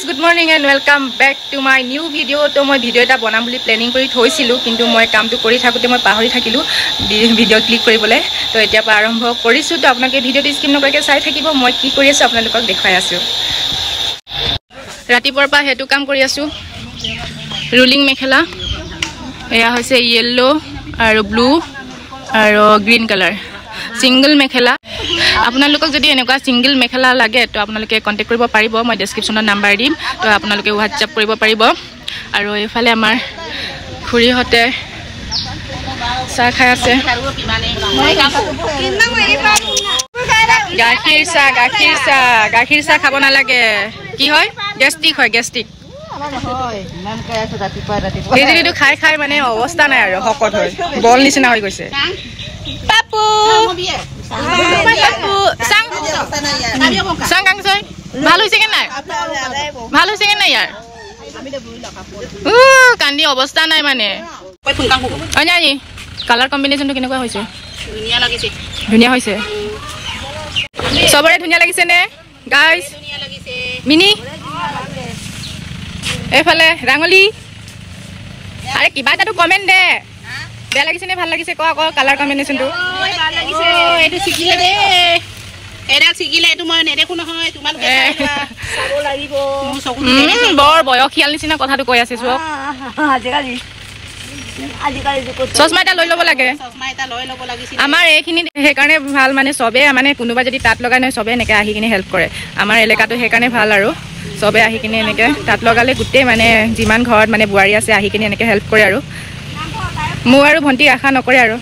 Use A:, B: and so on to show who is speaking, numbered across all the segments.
A: guys, good morning and welcome back to my new video. To moi video eta banam boli planning kori thoisilu kintu moi kam tu kori thakote moi pahori thakilu video click koribole. To etia pa arambho korisu to apnake video ti skip nokorake sai thakibo moi ki kori asu apnalokak dekhai asu. Rati por pa hetu kam kori asu. Ruling mekhela eya hoise yellow aro blue aro green color. Single mekhela আপোনালোকক যদি এনেকুৱা single মেখেলা লাগে তো আপোনালোকে contact কৰিব পাৰিব মই ডেসক্ৰিপচনত number দিম তো আপোনালোকে WhatsApp কৰিব পাৰিব আৰু এফালে আমাৰ খুৰীহতে চাহ খাই আছে গাখীৰ চাহ খাব নালাগে কি হয় গেস্ট্ৰিক হয় গেস্ট্ৰিক এইটো খাই খাই মানে অৱস্থা নাই আৰু হকত হয় বল নিচিনা হৈ গৈছে পাপু sang kang soy ভালো হইছে কেন নাই ভালো হইছে কেন নাই यार কান্দি অবস্থা নাই মানে কই ফোন কাম অনানি কালার কম্বিনেশনটো কেনেকুৱা হইছে ধুনিয়া হইছে সবৰে ধুনিয়া লাগিছে নে গাইস ধুনিয়া লাগিছে মিনি এফালে ৰাঙলি আরে কিবা এটা কমেন্ট দে বেয়া লাগিছে নে ভাল লাগিছে ক কালার কম্বিনেশনটো ভাল লাগিছে এটো শিকিলে দে এডা শিকিলে এটো মই নেদেখু নহয় তোমালোকে চাব লাগিব চকু বৰ বয়খিয়াল নিচিনা কথাটো কৈ আছে সব আজিকালি চশমা এটা লৈ ল'ব লাগে চশমা এটা লৈ ল'ব লাগিছিল আমাৰ এইখিনি হে কাৰণে ভাল মানে সবে মানে কোনোবা যদি তাত লগাই নহয় সবে এনেকে আহি কিনে হেল্প কৰে আমাৰ এলেকাটো হে কাৰণে ভাল আৰু সবে আহি কিনে এনেকে তাত লগালে গুটে মানে যিমান ঘৰত মানে বুৱাৰী আছে আহি কিনে এনেকে হেল্প কৰে আৰু মোৰ আৰু ভন্টি আশা নকৰে আৰু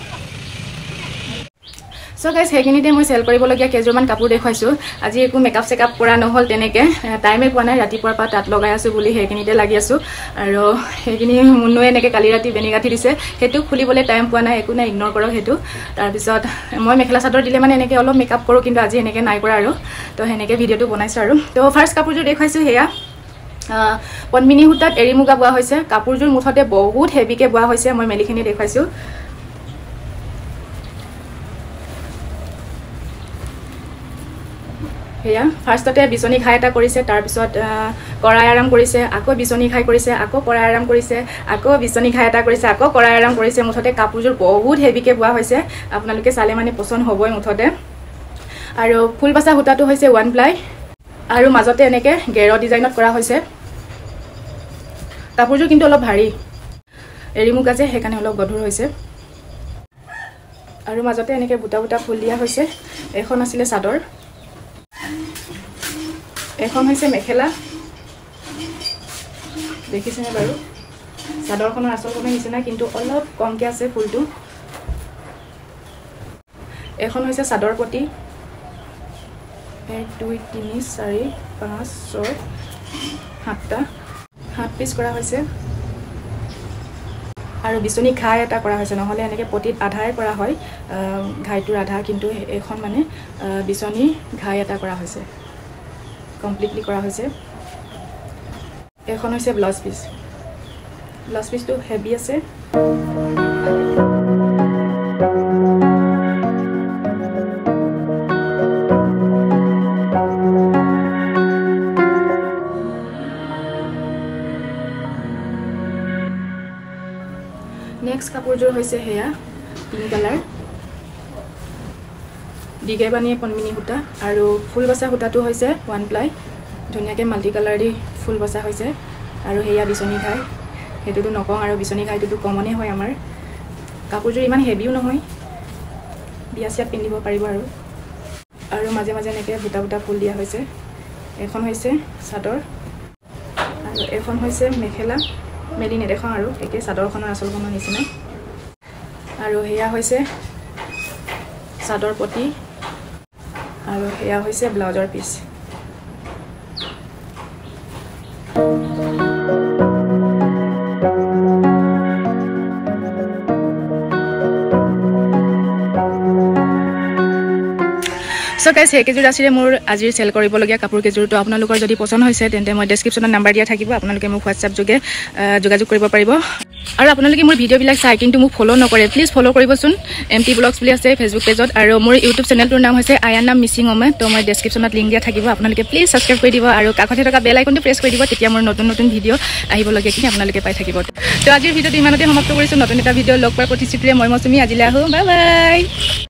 A: সো গাইস হেকিনিতে মই সেল কৰিবলগিয়া কেজুমান কাপোৰ দেখাইছো আজি একো মেকআপ সেকআপ কৰা নহল তেনেকে টাইমে পোৱা নাই ৰাতিপুৱাৰ পৰা তাত লগাই আছো বুলি হেকিনিতে লাগি আছো আৰু হেকিনি মুনুৱে এনেকে কালি ৰাতি বেনিগাঠি দিছে হেতু খুলিবলে টাইম পোৱা নাই একো নাই ইগনোৰ কৰক হেতু তাৰ পিছত মই মেখেলা চাদৰ দিলে মানে এনেকে অলপ মেকআপ কৰো কিন্তু আজি এনেকে নাই কৰা আৰু তো হেনেকে ভিডিওটো বনাইছো আৰু তো ফাৰ্স্ট কাপোৰটো দেখাইছো হেয়া পনমিনি হুতাত এৰি মুগা বোৱা হৈছে কাপোৰজোৰ মুঠতে বহুত হেভিকে বোৱা হৈছে মই মেলিখিনি দেখাইছো হেয়া ফাৰ্ষ্টতে বিচনি খাই এটা কৰিছে তাৰ পিছত কৰাই আৰাম কৰিছে আকৌ বিচনি খাই কৰিছে আকৌ কৰাই আৰাম কৰিছে আকৌ বিচনি খাই এটা কৰিছে আকৌ কৰাই আৰাম কৰিছে মুঠতে কাপোৰজোৰ বহুত হেভিকে বোৱা হৈছে আপোনালোকে চালে মানে পছন্দ হ'বই মুঠতে আৰু ফুল বাছা হুতাটো হৈছে ওৱান প্লাই আৰু মাজতে এনেকে গেৰ ডিজাইনত কৰা হৈছে কাপোৰজোৰ কিন্তু অলপ ভাৰী এৰি মুগা যে হেকানে অলপ গধুৰ হৈছে আৰু মাজতে এনেকে বুটা বুটা ফুল দিয়া হৈছে এখন আছিল চাদৰ এখন হৈছে মেখেলা দেখিছেনে বাৰু চাদৰখনৰ আচলখনৰ নিচিনা কিন্তু অলপ কমকে আছে ফুলটো এখন হৈছে চাদৰ পটি 1 2 3 4 5 6 7টা হাত পিস কৰা হৈছে আৰু বিচনি খাই এটা কৰা হৈছে নহলে এনেকে পটিত আধাই কৰা হয় ঘাইটোৰ আধা কিন্তু এখন মানে বিচনি ঘাই এটা কৰা হৈছে কমপ্লিটলি কৰা হৈছে এখন হৈছে ব্লাউজ পিসটো হেভি আছে নেক্সট কাপোৰজোৰ হৈছে হেয়া পিংক কালাৰ দিগে বানিয়ে পনমিনি হুতা আৰু ফুল বসা হুতাটো হৈছে ওৱান প্লাই ধুনিয়াকে মাল্টি কালাৰ দি ফুল বসা হৈছে আৰু হেয়া বিচনি খাই হেতুটো নকওঁ আৰু বিচনি খাইটো কমনে হয় আমাৰ কাপোৰজোৰ ইমান হেভিও নহয় বিয়া চিয়াত পিন্ধিব পাৰিব আৰু মাজে মাজে এনেকে বুটা বুটা ফুল দিয়া হৈছে এখন হৈছে চাদৰ আৰু এখন হৈছে মেখেলা মেলি নেদেখাওঁ আৰু একে চাদৰখনৰ আচলখনৰ নিচিনা আৰু হেয়া হৈছে চাদৰ পটি আৰু হেয়া হৈছে ব্লাউজৰ পিস সো সো গাইস এই কেজুৰ ৰাশিৰে মোৰ আজিৰ সেল কৰিবলগীয়া কাপোৰ কেজুৰ তো আপোনালোকৰ যদি পছন্দ হৈছে তেন্তে মই ডেসক্ৰিপচনত নাম্বাৰ দিয়া থাকিব আপোনালোকে মোক WhatsApp যোগে যোগাযোগ কৰিব পাৰিব আৰু আপোনালোকে মোৰ ভিডিঅ'বিলাক চাই কিন্তু মোক ফলো নকৰে প্লিজ ফলো কৰিবচোন এমটি ব্লগছ বুলি আছে ফেসবুক পেজত আৰু মোৰ ইউটিউব চেনেলটোৰ নাম হৈছে আয়ানাম মিছিং অমে তো মই ডেসক্ৰিপচনত লিংক দিয়া থাকিব আপোনালোকে প্লিজ সাবস্ক্ৰাইব কৰি দিব আৰু কাষতে থকা বেল আইকনটো প্ৰেছ কৰি দিব তেতিয়া মোৰ নতুন নতুন ভিডিঅ' আহিবলগীয়াখিনি আপোনালোকে পাই থাকিব তো আজিৰ ভিডিঅ'টো ইমানতে সমাপ্ত কৰিছো নতুন এটা ভিডিঅ' লগ পোৱাৰ প্ৰতিশ্ৰুতিৰে মই মৌচুমী আজিলৈ আহো বাই বাই